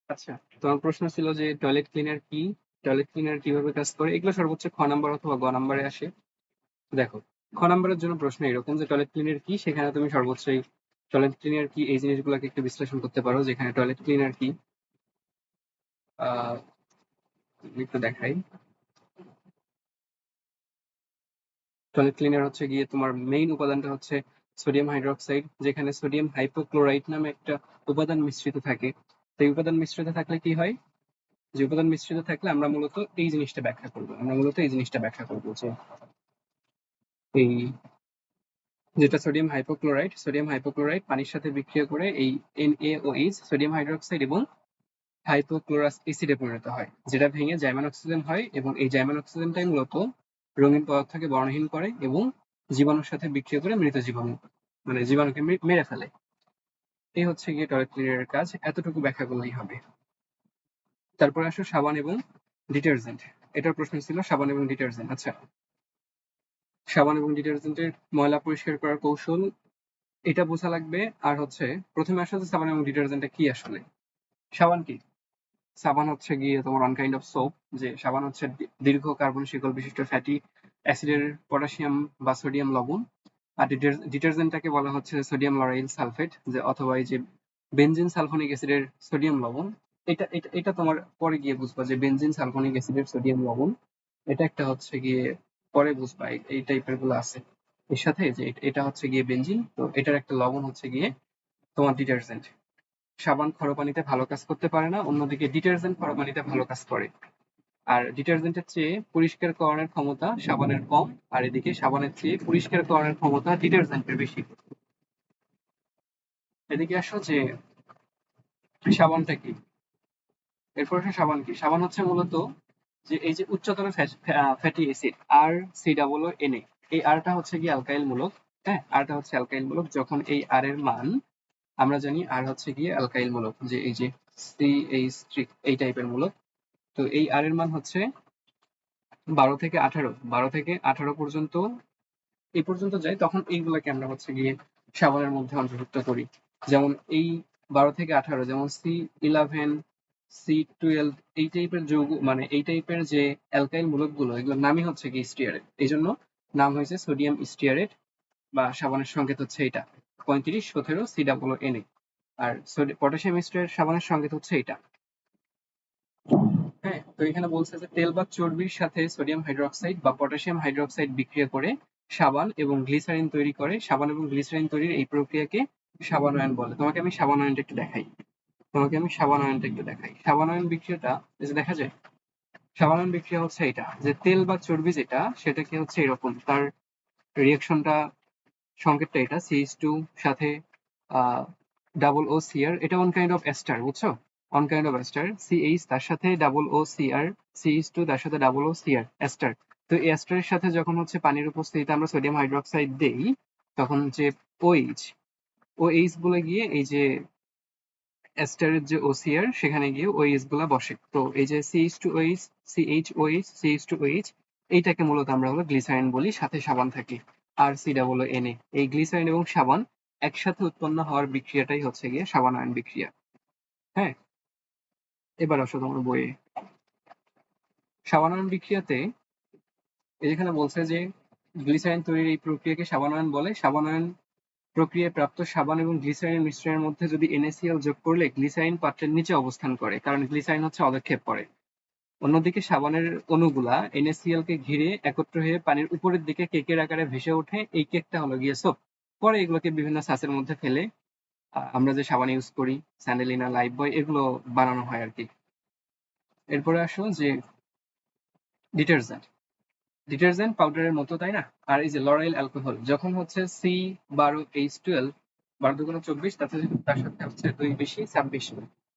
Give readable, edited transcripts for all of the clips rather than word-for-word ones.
আচ্ছা, তোমার প্রশ্ন ছিল যে টয়লেট ক্লিনার কি, টয়লেট ক্লিনার কিভাবে কাজ করে, এগুলো সর্বোচ্চ খ নাম্বার অথবা গ নাম্বারে আসে। দেখো, খ নাম্বারের জন্য প্রশ্ন এরকম যে টয়লেট ক্লিনার কি, সেখানে তুমি সর্বোচ্চই টয়লেট ক্লিনার কি এই জিনিসগুলোকে একটু বিশ্লেষণ করতে পারো। যেখানে টয়লেট ক্লিনার কি, আহ একটু দেখাই। টয়লেট ক্লিনার হচ্ছে গিয়ে তোমার মেইন উপাদানটা হচ্ছে সোডিয়াম হাইড্রোক্সাইড, যেখানে সোডিয়াম হাইপোক্লোরাইট নামে একটা উপাদান মিশ্রিত থাকে। তো এই উপাদান মিশ্রিত থাকলে কি হয়, যে উপাদান মিশ্রিত থাকলে আমরা মূলত এই জিনিসটা ব্যাখ্যা করবো, যে এই যেটা সোডিয়াম হাইপোক্লোরাইট পানির সাথে বিক্রিয়া করে এই NaOH সোডিয়াম হাইড্রোক্সাইড এবং হাইপোক্লোরাস অ্যাসিডে পরিণত হয়, যেটা ভেঙে জাইমান অক্সিজেন হয়, এবং এই জাইমান অক্সিজেনটাই মূলত রঙিন পদার্থকে বর্ণহীন করে এবং জীবাণুর সাথে বিক্রিয়া করে মৃত জীবাণু, মানে জীবাণুকে মেরে ফেলে। এই হচ্ছে গিয়ে টয়লেট ক্লিনারের কাজ, এতটুকু ব্যাখ্যা করলেই হবে। তারপরে আসো সাবান এবং ডিটারজেন্ট। এটার প্রশ্ন ছিল সাবান এবং ডিটারজেন্ট। আচ্ছা, সাবান এবং ডিটারজেন্টের ময়লা পরিষ্কার করার কৌশল, এটা বোঝা লাগবে। আর হচ্ছে প্রথমে আসলে সাবান এবং ডিটারজেন্টটা কি আসলে। সাবান কি? সাবান হচ্ছে গিয়ে তোমার ওয়ান কাইন্ড অফ সোপ। যে সাবান হচ্ছে দীর্ঘ কার্বন শিকল বিশিষ্ট ফ্যাটি অ্যাসিডের পটাশিয়াম বা সোডিয়াম লবণ। আর ডিটারজেন্টটাকে বলা হচ্ছে সোডিয়াম লরাইল সালফেট, যে অথবা এই যে বেনজিন সালফোনিক অ্যাসিডের সোডিয়াম লবণ। এটা তোমার পরে গিয়ে বুঝবা যে বেনজিন সালফোনিক অ্যাসিডের সোডিয়াম লবণ, এটা একটা হচ্ছে গিয়ে পরে বুঝবা এই টাইপের গুলো আছে এর সাথে, যে এটা হচ্ছে গিয়ে বেনজিন, তো এটার একটা লবণ হচ্ছে গিয়ে তোমার ডিটারজেন্ট। সাবান খরো পানিতে ভালো কাজ করতে পারে না, অন্যদিকে ডিটারজেন্ট খরো পানিতে ভালো কাজ করে। আর ডিটারজেন্টের চেয়ে পরিষ্কারকরণের ক্ষমতা সাবানের কম, আর এদিকে সাবানের চেয়ে পরিষ্কারকরণের ক্ষমতা ডিটারজেন্টের বেশি। এদিকে আসো যে সাবানটা কি। এরপর আসো সাবান কি। সাবান হচ্ছে মূলত যে এই যে উচ্চতর ফ্যাটি অ্যাসিড আর C double O N A, এই আরটা হচ্ছে গিয়ে অ্যালকাইল মূলক। হ্যাঁ, আরটা হচ্ছে অ্যালকাইল মূলক, যখন এই আর এর মান আমরা জানি আর হচ্ছে গিয়ে অ্যালকাইল মূলক, যে এই যে CH3 এই টাইপের মূলক। তো এই আর এর মান হচ্ছে 12 থেকে 18 পর্যন্ত, এই পর্যন্ত যায়, তখন এইগুলাকে আমরা হচ্ছে গিয়ে সাবানের মধ্যে অন্তর্ভুক্ত করি। যেমন এই 12 থেকে 18, যেমন C11, C12, এই টাইপের যৌগ, মানে এই টাইপের যে অ্যালকাইল মূলকগুলো, এগুলোর নামই হচ্ছে কি স্টিয়ারেট। এই জন্য নাম হয়েছে সোডিয়াম স্টিয়ারেট, বা সাবানের সংকেত হচ্ছে এটা 3517 COO Na। আর পটাশিয়াম স্টিয়ারেট সাবানের সংকেত হচ্ছে এটা। হ্যাঁ, তো এখানে বলছে যে তেল বা চর্বির সাথে সোডিয়াম হাইড্রোক্সাইড বা পটাশিয়াম হাইড্রোক্সাইড বিক্রিয়া করে সাবান এবং গ্লিসারিন তৈরি করে। সাবান এবং গ্লিসারিন তৈরির এই প্রক্রিয়াকে সাবানয়ন বলে। তোমাকে আমি সাবানয়নটা একটু দেখাই। সাবানয়ন বিক্রিয়াটা এই যে দেখা যায়, সাবানয়ন বিক্রিয়া হচ্ছে এটা, যে তেল বা চর্বি যেটা, সেটাকে হচ্ছে এরকম তার রিয়াকশনটা, সংকেতটা এটা CH2 সাথে ডাবল ও সিআর, এটা ওয়ান কাইন্ড অফ এস্টার, বুঝছো? One kind of ester, CH তার সাথে ডাবল ও সিআর, CH2 তার সাথে ডাবল ও সিআর, এস্টার। তো এই এস্টারের সাথে যখন হচ্ছে পানির উপস্থিতিতে আমরা সোডিয়াম হাইড্রোক্সাইড দেই, তখন যে OH, OH বলে গিয়ে এই যে এস্টারের যে OCR, সেখানে গিয়ে OH গুলা বসে। তো এই যে CH2OH, CHOH, CH2OH, এইটাকে মূলত আমরা হলো গ্লিসারিন বলি, সাথে সাবান থাকে আর COO Na। এই গ্লিসারিন এবং সাবান একসাথে উৎপন্ন হওয়ার বিক্রিয়াটাই হচ্ছে গিয়ে সাবানয়ন বিক্রিয়া। হ্যাঁ, এবার আসো তোমার বইয়ে। সাবানয়ন বিক্রিয়াতে এই যেখানে বলছে যে গ্লিসারিন তৈরির এই প্রক্রিয়াকে সাবানয়ন বলে। সাবানয়ন প্রক্রিয়ায় প্রাপ্ত সাবান এবং গ্লিসারিন মিশ্রণের মধ্যে যদি NaCl যোগ করলে গ্লিসারিন পাত্রের নিচে অবস্থান করে, কারণ গ্লিসারিন হচ্ছে অবক্ষেপ করে। অন্যদিকে সাবানের অণুগুলা NaCl কে ঘিরে একত্র হয়ে পানির উপরের দিকে কেকের আকারে ভেসে ওঠে। এই কেকটা হলো গিয়ে সোপ। পরে এগুলোকে বিভিন্ন ছাঁচের মধ্যে ফেলে আমরা যে সাবান ইউজ করি, স্যান্ডেলিনা, লাইফবয়, এগুলো বানানো হয় আর কি। এরপরে আসো যে ডিটারজেন্ট। ডিটারজেন্ট পাউডারের মতো, তাই না? আর এই যে লরাইল অ্যালকোহল, যখন হচ্ছে C12H12, 12 × 24, তার সাথে হচ্ছে 2 বেশি 26,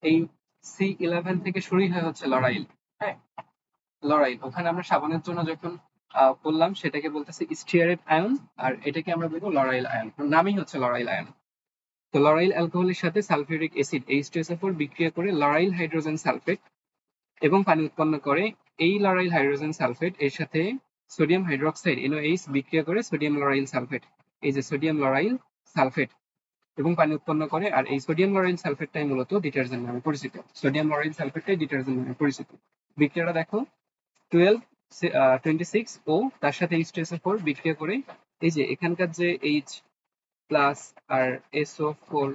এই C11 থেকে শুরুই হয় হচ্ছে লরাইল। হ্যাঁ, লরাইল, ওখানে আমরা সাবানের জন্য যখন বললাম, সেটাকে বলতেছি স্টিয়ারেট আয়ন, আর এটাকে আমরা বলবো লরাইল আয়ন, নামই হচ্ছে লরাইল আয়ন। তো লরাইল অ্যালকোহলের সাথে সালফিউরিক অ্যাসিড H2SO4 বিক্রিয়া করে লরাইল হাইড্রোজেন সালফেট এবং পানি উৎপন্ন করে। এই লরাইল হাইড্রোজেন সালফেট এর সাথে সোডিয়াম হাইড্রোক্সাইড NaOH বিক্রিয়া করে সোডিয়াম লরাইল সালফেট। এই যে সোডিয়াম লরাইল সালফেট, এবং পানি উৎপন্ন করে। আর এই সোডিয়াম লরেল সালফেটটাই মূলত ডিটারজেন্ট নামে পরিচিত। সোডিয়াম লরেল সালফেটটাই ডিটারজেন্ট নামে পরিচিত। বিক্রিয়াটা দেখো, 12 26 ও তার সাথে H2SO4 বিক্রিয়া করে এই যে এখানকার যে H প্লাস আর SO4,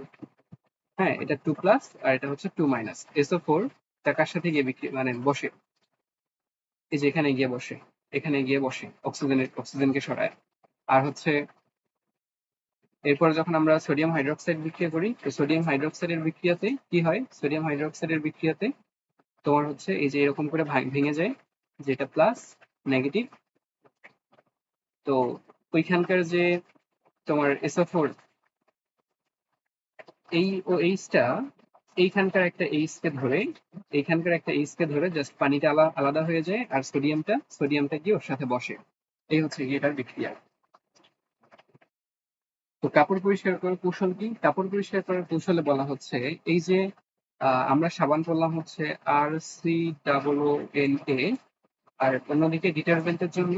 হ্যাঁ এটা 2 প্লাস আর এটা হচ্ছে 2 মাইনাস। SO4 টা কার সাথে গিয়ে মানে বসে, এই যে এখানে গিয়ে বসে, এখানে গিয়ে বসে অক্সিজেনকে সরায়। আর হচ্ছে এরপর যখন আমরা সোডিয়াম হাইড্রোক্সাইড বিক্রিয়া করি, তো সোডিয়াম হাইড্রোক্সাইডের বিক্রিয়াতে কি হয়, সোডিয়াম হাইড্রোক্সাইডের বিক্রিয়াতে তোমার হচ্ছে এই যে এরকম করে ভেঙে যায়, যেটা প্লাস নেগেটিভ। তো ওইখানকার যে তোমার SO4, এই ও এইচটা এইখানকার একটা এইচকে ধরে, এইখানকার একটা এইচকে ধরে জাস্ট পানিটা আলাদা হয়ে যায়, আর সোডিয়ামটা গিয়ে ওর সাথে বসে। এই হচ্ছে গিয়ে এটার বিক্রিয়া। তো কাপড় পরিষ্কার করার কৌশল কি? কাপড় পরিষ্কার করার কৌশলে বলা হচ্ছে এই যে আমরা সাবান করলাম হচ্ছে RCOONA, আর অন্যদিকে ডিটারজেন্টের জন্য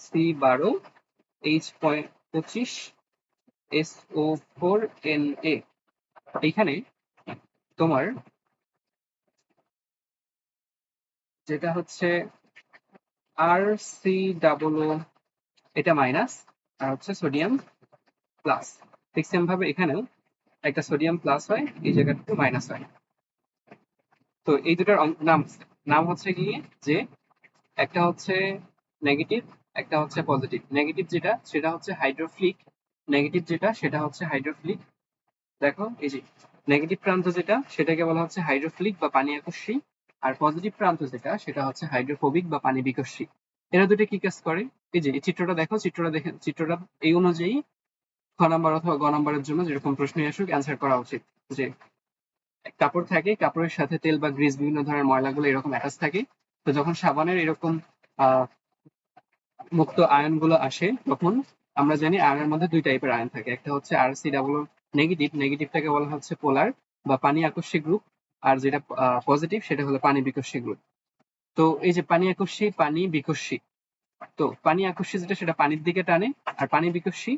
C12H25 SO4Na। এইখানে তোমার যেটা হচ্ছে RCOO, এটা মাইনাস, আর হচ্ছে সোডিয়াম প্লাস। ঠিক সেম ভাবে এখানেও একটা সোডিয়াম প্লাস হয়, এই জায়গাটা মাইনাস হয়। তো এই দুটার নাম নাম হচ্ছে গিয়ে যে একটা হচ্ছে নেগেটিভ, একটা হচ্ছে পজিটিভ। নেগেটিভ যেটা সেটা হচ্ছে হাইড্রোফিলিক, নেগেটিভ যেটা সেটা হচ্ছে হাইড্রোফিলিক। দেখো এই যে নেগেটিভ প্রান্ত যেটা সেটাকে বলা হচ্ছে হাইড্রোফিলিক বা পানি আকর্ষী, আর পজিটিভ প্রান্ত যেটা সেটা হচ্ছে হাইড্রোফোবিক বা পানি বিকর্ষী। এরা দুটো কি কাজ করে? এই যে এই চিত্রটা দেখো, চিত্রটা এই অনুযায়ী খ নাম্বার অথবা গ নাম্বারের জন্য যেরকম প্রশ্নই আসুক অ্যান্সার করা উচিত। যে কাপড় থাকে, কাপড়ের সাথে তেল বা গ্রিস বিভিন্ন ধরনের ময়লাগুলো এরকম অ্যাটাচ থাকে। তো যখন সাবানের এরকম মুক্ত আয়ন গুলো আসে, তখন আমরা জানি আয়নের মধ্যে দুই টাইপের আয়ন থাকে। একটা হচ্ছে RC+, নেগেটিভ, নেগেটিভটাকে বলা হচ্ছে পোলার বা পানি আকর্ষী গ্রুপ, আর যেটা পজিটিভ সেটা হলো পানি বিকর্ষী গ্রুপ। তো এই যে পানি আকর্ষী, পানি বিকর্ষী, তো পানি আকর্ষী যেটা সেটা পানির দিকে টানে, আর পানি বিকর্ষী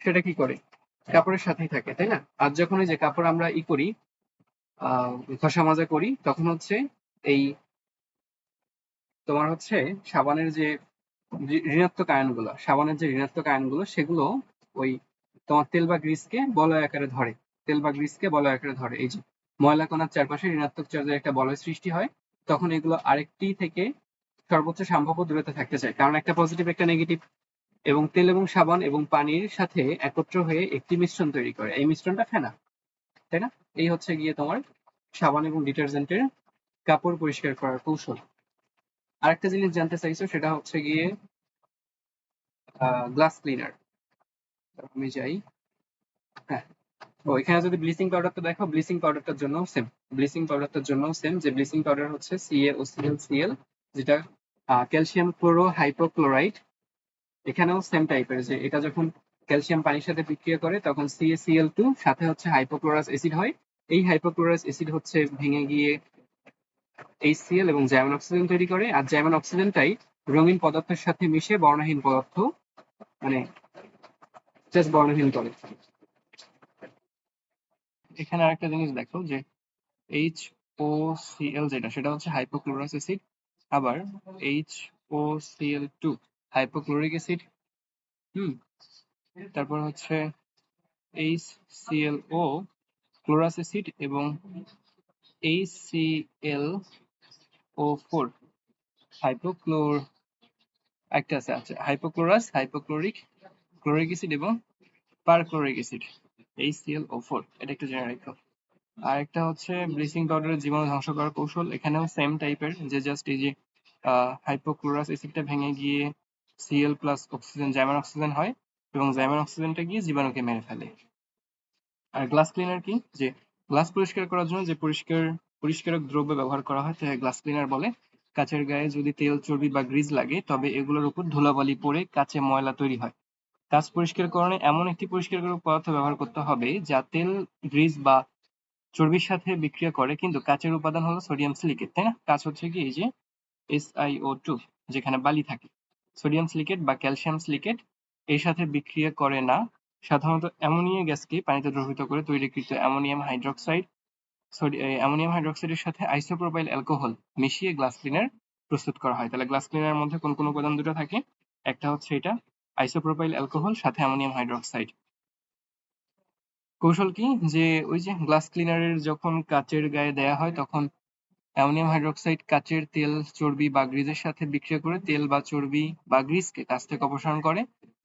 সেটা কি করে, কাপড়ের সাথেই থাকে, তাই না? আর যখন এই যে কাপড় আমরা করি, ঘষা মাজা করি, তখন হচ্ছে এই তোমার হচ্ছে সাবানের যে ঋণাত্মক আয়নগুলো, সাবানের যে ঋণাত্মক আয়নগুলো সেগুলো ওই তোমার তেল বা গ্রিসকে বলয় আকারে ধরে, তেল বা গ্রিসকে বলয় আকারে ধরে। এই যে ময়লা কণার চারপাশে ঋণাত্মক চার্জের একটা বলয় সৃষ্টি হয়, তখন এগুলো আরেকটি থেকে সর্বোচ্চ সম্ভাব্য দূরত্বে থাকতে চায়, কারণ একটা পজিটিভ একটা নেগেটিভ, এবং তেল এবং সাবান এবং পানির সাথে একত্র হয়ে একটি মিশ্রণ তৈরি করে, এই মিশ্রণটা ফেনা, তাই না? এই হচ্ছে গিয়ে তোমার সাবান এবং ডিটারজেন্টের কাপড় পরিষ্কার করার কৌশল। আরেকটা জিনিস জানতে চাইছো, সেটা হচ্ছে গিয়ে গ্লাস ক্লিনার। আমি যাই, হ্যাঁ। ও এখানে যদি ব্লিচিং পাউডারটা দেখো, ব্লিচিং পাউডারটার জন্য সেম, ব্লিচিং পাউডারটার জন্য সেম, যে ব্লিচিং পাউডার হচ্ছে CaOClCl, যেটা ক্যালসিয়াম ক্লোরো হাইপোক্লোরাইড। এখানেও সেম টাইপের, যে এটা যখন ক্যালসিয়াম পানির সাথে বিক্রিয়া করে তখন CaCl2 সাথে হচ্ছে হাইপোক্লোরাস অ্যাসিড হয়। এই হাইপোক্লোরাস অ্যাসিড হচ্ছে ভেঙে গিয়ে HCl এবং জার্মান অক্সিজেন তৈরি করে, আর জার্মান অক্সিজেনটাই রঙিন পদার্থের সাথে মিশে বর্ণহীন পদার্থ, মানে জাস্ট বর্ণহীন করে। এখানে আরেকটা জিনিস দেখো, যে HOCl যেটা সেটা হচ্ছে হাইপোক্লোরাস অ্যাসিড, আবার HOCl2 হাইপোক্লোরিক অ্যাসিড। তারপর হচ্ছে HClO ক্লোরাস অ্যাসিড, এবং HClO4 হাইপোক্লোর একটা আছে, আচ্ছা হাইপোক্লোরাস, হাইপোক্লোরিক, ক্লোরিক অ্যাসিড এবং পারক্লোরিক অ্যাসিড, HClO4, এটা একটু জেনে রাখো। আর একটা হচ্ছে ব্লিচিং পাউডারের জীবাণু ধ্বংস করার কৌশল। এখানেও সেম টাইপের, যে জাস্ট এই যে হাইপোক্লোরাস অ্যাসিডটা ভেঙে গিয়ে Cl plus oxygen, German oxygen হয়, এবং জার্মান অক্সিজেনটা গিয়ে জীবাণুকে মেরে ফেলে। আর গ্লাস ক্লিনার কি, যে গ্লাস পরিষ্কার করার জন্য যে পরিষ্কারক দ্রব্য ব্যবহার করা হয় তাকে গ্লাস ক্লিনার বলে। কাচের গায়ে যদি তেল, চর্বি বা গ্রিজ লাগে তবে এগুলোর উপর ধুলাবালি পড়ে কাচে ময়লা তৈরি হয়। কাচ পরিষ্কারকরণে এমন একটি পরিষ্কারক পদার্থ ব্যবহার করতে হবে যা তেল, গ্রিজ বা চর্বির সাথে বিক্রিয়া করে, কিন্তু কাচের উপাদান হলো সোডিয়াম সিলিকেট, তাই না? কাচ হচ্ছে কি এই যে SiO2, যেখানে বালি থাকে। সোডিয়াম সিলিকেট বা ক্যালসিয়াম সিলিকেট এর সাথে বিক্রিয়া করে না, সাধারণত অ্যামোনিয়া গ্যাসকে পানিতে দ্রবীভূত করে তৈরিকৃত অ্যামোনিয়াম হাইড্রোক্সাইডের সাথে আইসোপ্রোপাইল অ্যালকোহল মিশিয়ে গ্লাস ক্লিনার প্রস্তুত করা হয়। তাহলে গ্লাস ক্লিনারের মধ্যে কোন কোন উপাদান দুটো থাকে? একটা হচ্ছে এটা আইসোপ্রোপাইল অ্যালকোহল সাথে অ্যামোনিয়াম হাইড্রোক্সাইড। কৌশল কি? যে ওই যে গ্লাস ক্লিনারের যখন কাচের গায়ে দেয়া হয় তখন অ্যামোনিয়াম হাইড্রোক্সাইড কাচের তেল, চর্বি বা গ্রিজের সাথে বিক্রিয়া করে তেল বা চর্বি বা গ্রিজকে কাচ থেকে অপসারণ করে।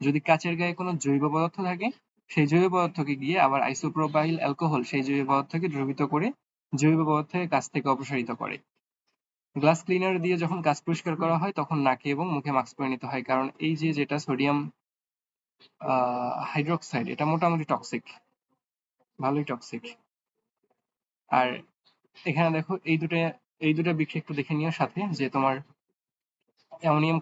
যদি কাচের গায়ে কোনো জৈব পদার্থ থাকে, সেই জৈব পদার্থকে গিয়ে আবার আইসোপ্রোপাইল অ্যালকোহল সেই জৈব পদার্থকে দ্রবীভূত করে জৈব পদার্থকে কাচ থেকে অপসারিত করে। গ্লাস ক্লিনার দিয়ে যখন কাচ পরিষ্কার করা হয় তখন নাকে এবং মুখে মাস্ক পরে নিতে হয়, কারণ এই যে যেটা সোডিয়াম হাইড্রোক্সাইড এটা মোটামুটি টক্সিক, ভালোই টক্সিক। আর এখানে দেখো এই দুটো বিক্রিয়া একটু দেখে নিও সাথে, যে তোমার অ্যামোনিয়াম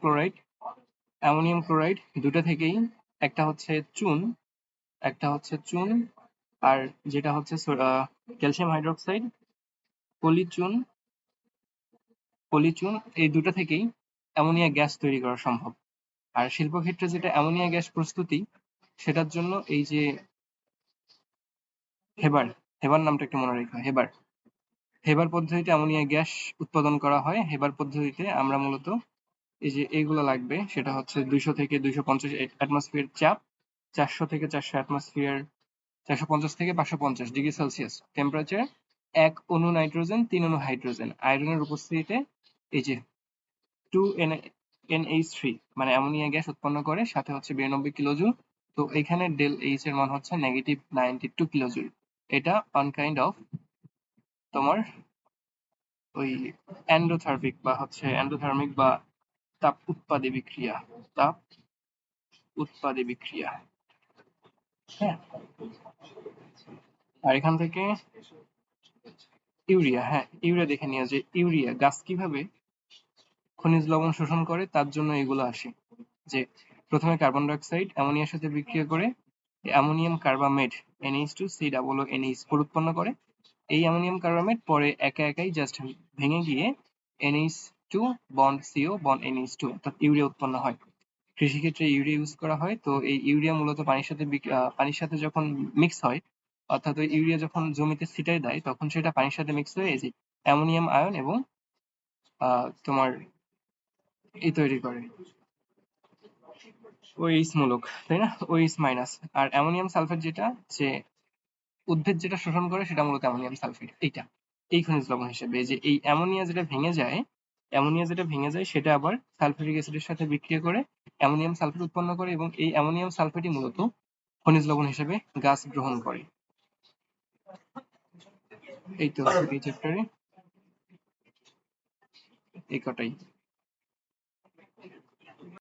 ক্লোরাইড দুটো থেকেই একটা হচ্ছে চুন, আর যেটা হচ্ছে ক্যালসিয়াম হাইড্রোক্সাইড, পলিচুন পলিচুন এই দুটো থেকেই অ্যামোনিয়া গ্যাস তৈরি করা সম্ভব। আর শিল্পক্ষেত্রে যেটা অ্যামোনিয়া গ্যাস প্রস্তুতি, সেটার জন্য এই যে হেবার নামটা একটু মনে রেখো, হেবার পদ্ধতিতে অ্যামোনিয়া গ্যাস উৎপাদন করা হয়। হেবার পদ্ধতিতে আমরা মূলত এই যে এইগুলো লাগবে, সেটা হচ্ছে 200 থেকে 250 অ্যাটমসফিয়ার চাপ, 400 থেকে 400 অ্যাটমসফিয়ার, 450 থেকে 550 ডিগ্রি সেলসিয়াস টেম্পারেচার, 1 অণু নাইট্রোজেন, 3 অণু হাইড্রোজেন, আয়রনের উপস্থিতিতে এই যে 2NH3 মানে অ্যামোনিয়া গ্যাস উৎপন্ন করে, সাথে হচ্ছে 92 কিলোজুল। তো এখানে ডেল এইচ এর মান হচ্ছে -92 কিলোজুল। এটা ওয়ান কাইন্ড অফ তোমার ওই এন্ডোথার্মিক বা তাপ উৎপাদী বিক্রিয়া। হ্যাঁ, আর এখান থেকে ইউরিয়া দেখে নিও, যে ইউরিয়া গাছ কিভাবে খনিজ লবণ শোষণ করে, তার জন্য এগুলো আসে। যে প্রথমে কার্বন ডাই অক্সাইড অ্যামোনিয়ার সাথে বিক্রিয়া করে অ্যামোনিয়াম কার্বামেট NH2COONH4 উৎপন্ন করে। এই অ্যামোনিয়াম কার্বামেট পরে একা একাই জাস্ট ভেঙে গিয়ে NH2 bond CO bond NH2 অর্থাৎ ইউরিয়া উৎপন্ন হয়। কৃষিক্ষেত্রে ইউরিয়া ইউজ করা হয়। তো এই ইউরিয়া মূলত পানির সাথে যখন মিক্স হয়, অর্থাৎ ওই ইউরিয়া যখন জমিতে ছিটায় দেয়, তখন সেটা পানির সাথে মিক্স হয়ে এই যে অ্যামোনিয়াম আয়ন এবং তোমার এই তৈরি করে OH মূলক, তাই না? OH minus. আর অ্যামোনিয়াম সালফেট যেটা, যে উদ্ভিদ যেটা শোষণ করে সেটা মূলত অ্যামোনিয়াম সালফেট। এই খনিজ লবণ হিসেবে যে এই অ্যামোনিয়া যেটা ভেঙে যায় সেটা আবার সালফিউরিক অ্যাসিডের সাথে বিক্রিয়া করে অ্যামোনিয়াম সালফেট উৎপন্ন করে, এবং এই অ্যামোনিয়াম সালফেটই মূলত খনিজ লবণ হিসেবে গাছ গ্রহণ করে। এই তো এই চ্যাপ্টারে এই কটাই।